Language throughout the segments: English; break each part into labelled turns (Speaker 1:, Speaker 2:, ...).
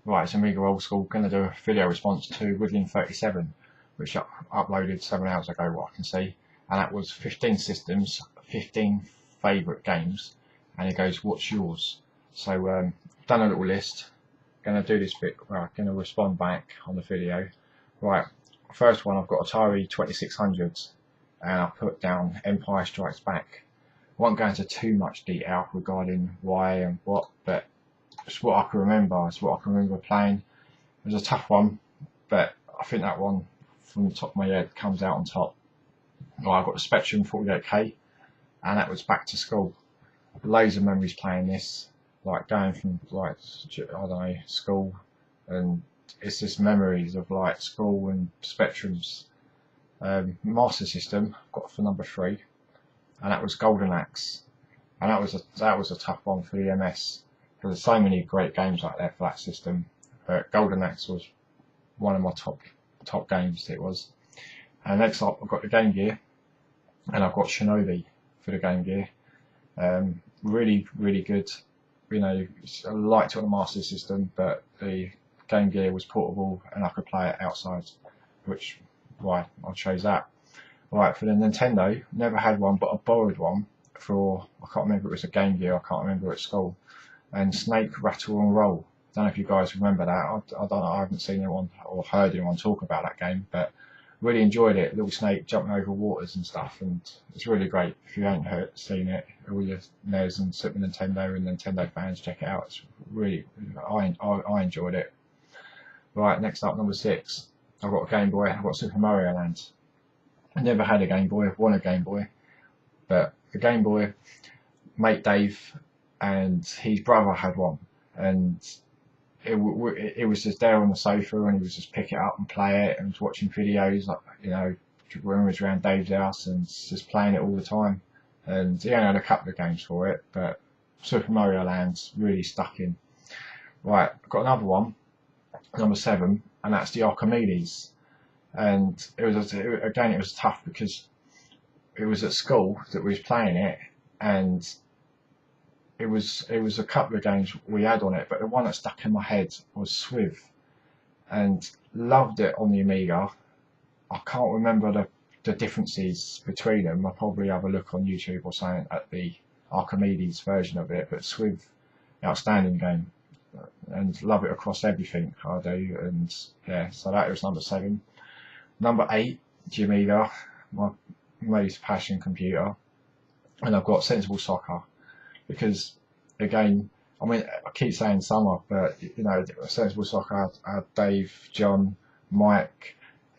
Speaker 1: Right, it's Amiga old school. Going to do a video response to woodlin37, which I uploaded 7 hours ago, what I can see. And that was 15 systems, 15 favourite games. And it goes, what's yours? So, I've done a little list. Going to do this bit where I'm going to respond back on the video. Right, first one, I've got Atari 2600s. And I've put down Empire Strikes Back. I won't go into too much detail regarding why and what, but it's what I can remember. It's what I can remember playing. It was a tough one, but I think that one, from the top of my head, comes out on top. Well, I got the Spectrum 48K, and that was back to school. Loads of memories playing this, like going from like I don't know, school, and it's just memories of like school and Spectrums. Master System got for number 3, and that was Golden Axe, and that was a tough one for the MS. There's so many great games out there for that system, but Golden Axe was one of my top games. It was. And next up, I've got the Game Gear, and I've got Shinobi for the Game Gear. Really good. You know, I liked it on the Master System, but the Game Gear was portable, and I could play it outside, which why I chose that. Right, for the Nintendo, never had one, but I borrowed one for, I can't remember if it was a Game Gear, I can't remember at school. And Snake, Rattle and Roll. I don't know if you guys remember that. I don't know, I haven't seen anyone or heard anyone talk about that game, but really enjoyed it. Little snake jumping over waters and stuff, and it's really great. If you ain't seen it, all your NES and Super Nintendo and Nintendo fans, check it out. It's really, I enjoyed it. Right, next up, number 6. I've got a Game Boy. I've got Super Mario Land. I never had a Game Boy. I've won a Game Boy, but the Game Boy, mate Dave and his brother had one, and it was just there on the sofa, and he was just pick it up and play it, and was watching videos, like, you know, when we was around Dave's house, and just playing it all the time. And he only had a couple of games for it, but Super Mario Land's really stuck in. Right, I've got another one, number 7, and that's the Archimedes. And it was tough because it was at school that we was playing it, and it was a couple of games we had on it, but the one that stuck in my head was SWIV, and loved it on the Amiga. I can't remember the differences between them. I'll probably have a look on YouTube or something at the Archimedes version of it, but SWIV, outstanding game, and love it across everything I do. And yeah, so that was number 7. Number 8, the Amiga, my most passion computer, and I've got Sensible Soccer. Because again, I mean, I keep saying summer, but you know, Sensible Soccer, Dave, John, Mike,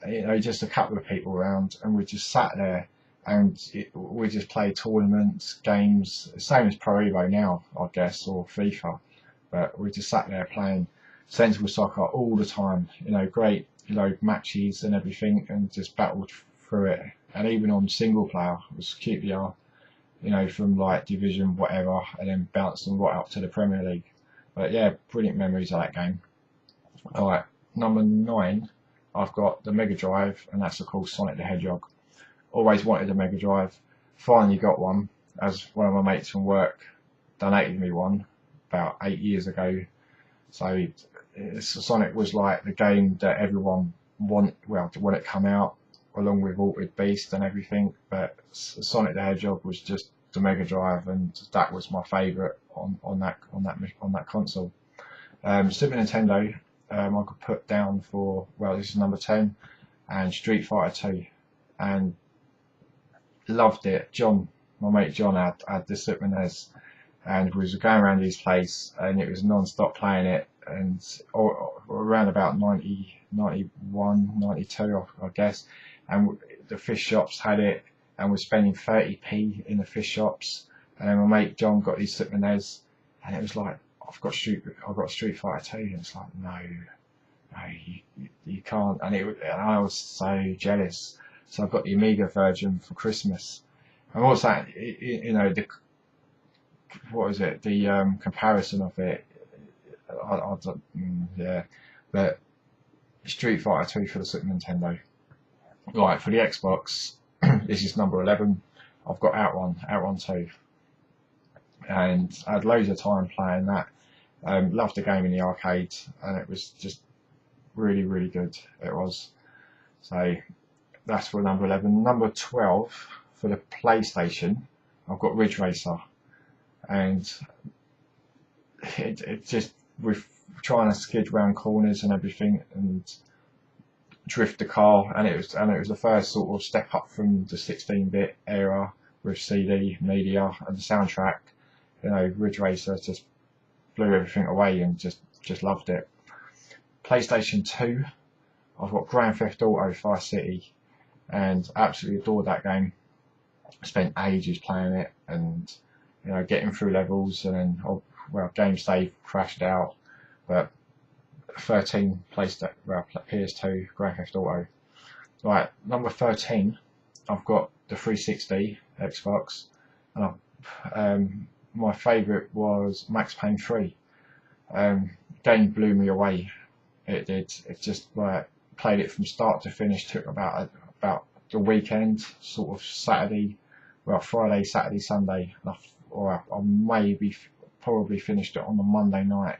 Speaker 1: you know, just a couple of people around, and we just sat there and we just played tournaments, games, same as Pro Evo now, I guess, or FIFA, but we just sat there playing Sensible Soccer all the time. You know, great, you know, matches and everything, and just battled through it. And even on single player, it was QPR. You know, from like division whatever, and then bouncing right up to the Premier League. But yeah, brilliant memories of that game. Alright, number 9, I've got the Mega Drive, and that's of course Sonic the Hedgehog. Always wanted a Mega Drive, finally got one, as one of my mates from work donated me one about 8 years ago. So Sonic was like the game that everyone wanted, well, when it come out, along with Altered Beast and everything, but Sonic the Hedgehog was just the Mega Drive, and that was my favourite on that console. Super Nintendo, I could put down for, well, this is number 10, and Street Fighter 2, and loved it. John, my mate John, had the Super NES, and we was going around his place, and it was non-stop playing it, and around about 90, 91, 92, I guess. And the fish shops had it, and we're spending 30p in the fish shops. And then my mate John got his Super NES, and it was like, I've got Street Fighter 2, and it's like, no, you can't. And I was so jealous. So I got the Amiga version for Christmas. And what's that? You know, what was it? The comparison of it. Yeah, but Street Fighter 2 for the Super Nintendo. Right, for the Xbox, this is number 11. I've got Outrun 2, and I had loads of time playing that. Loved the game in the arcade, and it was just really, really good. It was. So that's for number 11. Number 12 for the PlayStation, I've got Ridge Racer, and it just, with trying to skid around corners and everything and drift the car, and it was the first sort of step up from the 16-bit era with CD media and the soundtrack. You know, Ridge Racer just blew everything away, and just loved it. PlayStation 2, I've got Grand Theft Auto Vice City, and absolutely adored that game. Spent ages playing it, and you know, getting through levels, and then game save crashed out, but 13 PS2 Grand Theft Auto. Right, number 13, I've got the 360 Xbox, and my favourite was Max Payne 3. Game blew me away. It did. It just played it from start to finish. Took about the weekend, sort of Friday, Saturday, Sunday, or I probably finished it on the Monday night.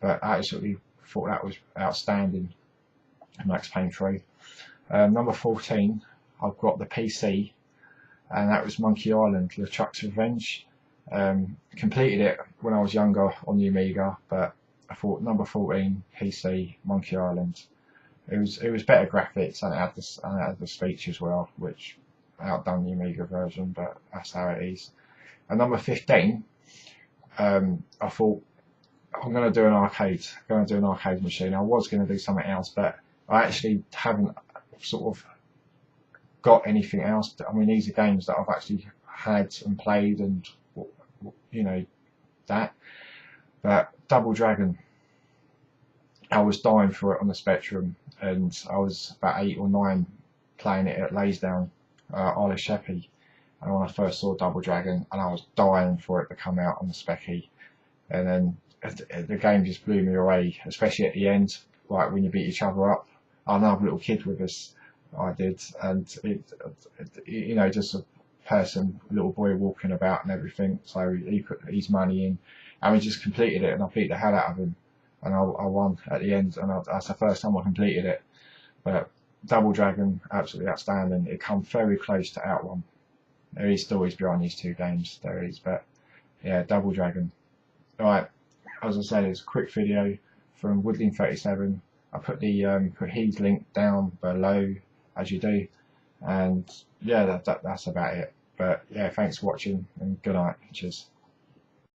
Speaker 1: But I absolutely thought that was outstanding. Max Payne 3. Number 14, I've got the PC, and that was Monkey Island: LeChuck's Revenge. Completed it when I was younger on the Amiga, but I thought number 14, PC, Monkey Island. It was better graphics, and it had the speech as well, which outdone the Amiga version, but that's how it is. And number 15, I thought, I'm going to do an arcade machine. I was going to do something else, but I actually haven't sort of got anything else. I mean, these are games that I've actually had and played, and you know that. But Double Dragon, I was dying for it on the Spectrum, and I was about 8 or 9 playing it at Laysdown, Isle of Sheppey, and when I first saw Double Dragon, and I was dying for it to come out on the Specky, and then the game just blew me away, especially at the end, like when you beat each other up. I had a little kid with us, I did, and you know, just a little boy walking about and everything, so he put his money in, and we just completed it, and I beat the hell out of him, and I won at the end, and that's the first time I completed it. But Double Dragon, absolutely outstanding. It comes very close to Outrun. There is stories behind these two games, there is, but yeah, Double Dragon. Alright, as I said, it's a quick video from woodlin37. I put his link down below, as you do, and yeah, that's about it. But yeah, thanks for watching, and good night. Cheers.